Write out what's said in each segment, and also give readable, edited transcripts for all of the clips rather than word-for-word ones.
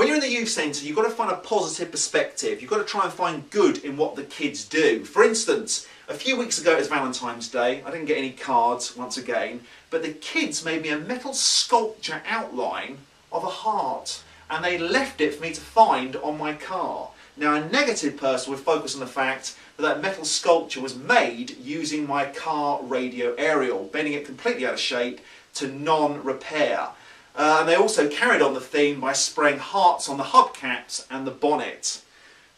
When you're in the youth centre, you've got to find a positive perspective. You've got to try and find good in what the kids do. For instance, a few weeks ago it was Valentine's Day. I didn't get any cards once again, but the kids made me a metal sculpture outline of a heart, and they left it for me to find on my car. Now, a negative person would focus on the fact that that metal sculpture was made using my car radio aerial, bending it completely out of shape to non-repair. And they also carried on the theme by spraying hearts on the hubcaps and the bonnet.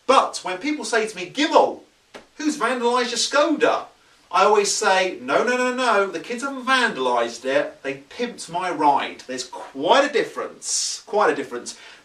But when people say to me, "Gimmel, who's vandalised your Skoda?" I always say, no, the kids haven't vandalised it, they pimped my ride. There's quite a difference,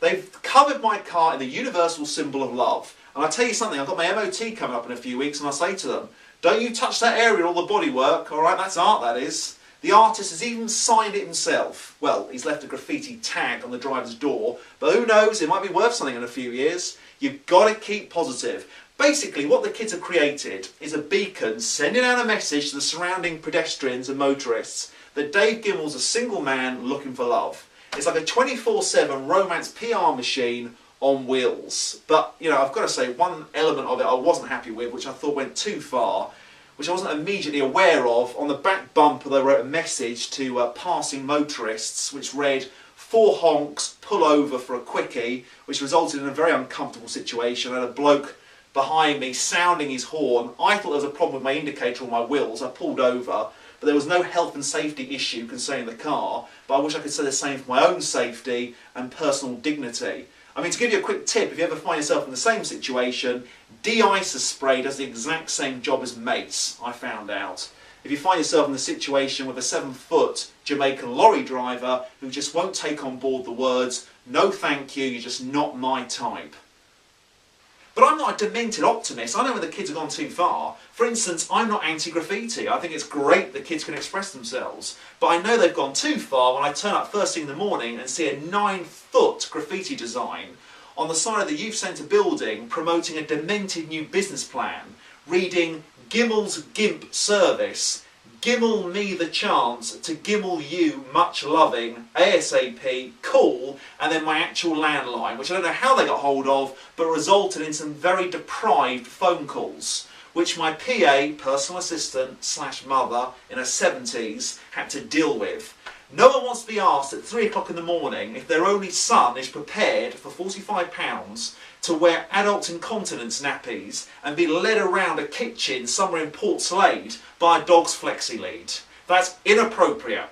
They've covered my car in the universal symbol of love. And I'll tell you something, I've got my MOT coming up in a few weeks, and I'll say to them, don't you touch that area or the bodywork, alright, that's art, that is. The artist has even signed it himself. Well, he's left a graffiti tag on the driver's door, but who knows, it might be worth something in a few years. You've got to keep positive. Basically, what the kids have created is a beacon sending out a message to the surrounding pedestrians and motorists that Dave Gimmel's a single man looking for love. It's like a 24/7 romance PR machine on wheels. But, you know, I've got to say, one element of it I wasn't happy with, which I thought went too far, which I wasn't immediately aware of. On the back bumper they wrote a message to passing motorists, which read, "4 honks, pull over for a quickie," which resulted in a very uncomfortable situation. I had a bloke behind me sounding his horn. I thought there was a problem with my indicator on my wheels. I pulled over, but there was no health and safety issue concerning the car, but I wish I could say the same for my own safety and personal dignity. I mean, to give you a quick tip, if you ever find yourself in the same situation, de-icer spray does the exact same job as mace, I found out. If you find yourself in the situation with a 7-foot Jamaican lorry driver who just won't take on board the words, "No thank you, you're just not my type." But I'm not a demented optimist. I know when the kids have gone too far. For instance, I'm not anti-graffiti. I think it's great that kids can express themselves. But I know they've gone too far when I turn up first thing in the morning and see a 9-foot graffiti design on the side of the youth centre building promoting a demented new business plan, reading "Gimmel's GIMP service, gimmel me the chance to gimmel you much loving, ASAP, cool," and then my actual landline, which I don't know how they got hold of, but resulted in some very deprived phone calls, which my PA, personal assistant / mother in her 70s, had to deal with. No one wants to be asked at 3 o'clock in the morning if their only son is prepared for £45 to wear adult incontinence nappies and be led around a kitchen somewhere in Port Slade by a dog's flexi lead. That's inappropriate.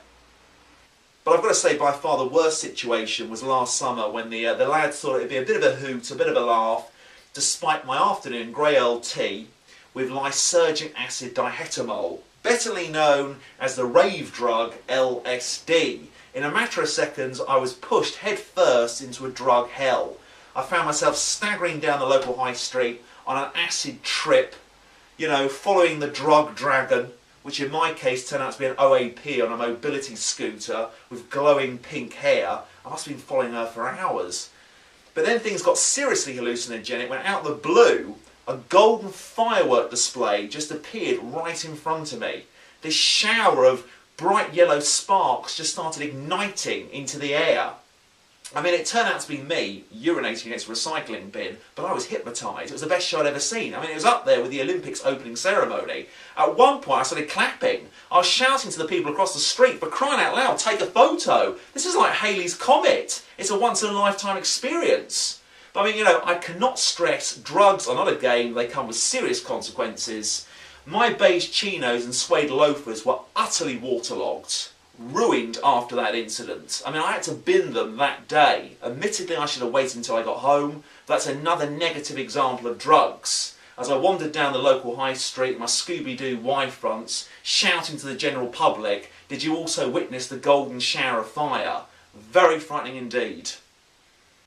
But I've got to say, by far the worst situation was last summer when the lads thought it'd be a bit of a hoot, a bit of a laugh, despite my afternoon grey ale tea with lysergic acid dihetamol, betterly known as the rave drug LSD. In a matter of seconds, I was pushed head first into a drug hell. I found myself staggering down the local high street on an acid trip, you know, following the drug dragon, which in my case turned out to be an OAP on a mobility scooter with glowing pink hair. I must have been following her for hours. But then things got seriously hallucinogenic when out of the blue, a golden firework display just appeared right in front of me. This shower of bright yellow sparks just started igniting into the air. I mean, it turned out to be me urinating against a recycling bin, but I was hypnotised. It was the best show I'd ever seen. I mean, it was up there with the Olympics opening ceremony. At one point, I started clapping. I was shouting to the people across the street, for crying out loud, take a photo. This is like Halley's Comet. It's a once-in-a-lifetime experience. But I mean, you know, I cannot stress drugs are not a game. They come with serious consequences. My beige chinos and suede loafers were utterly waterlogged. Ruined after that incident. I mean, I had to bin them that day. Admittedly, I should have waited until I got home. That's another negative example of drugs. As I wandered down the local high street in my Scooby-Doo Y-fronts, shouting to the general public, did you also witness the golden shower of fire? Very frightening indeed.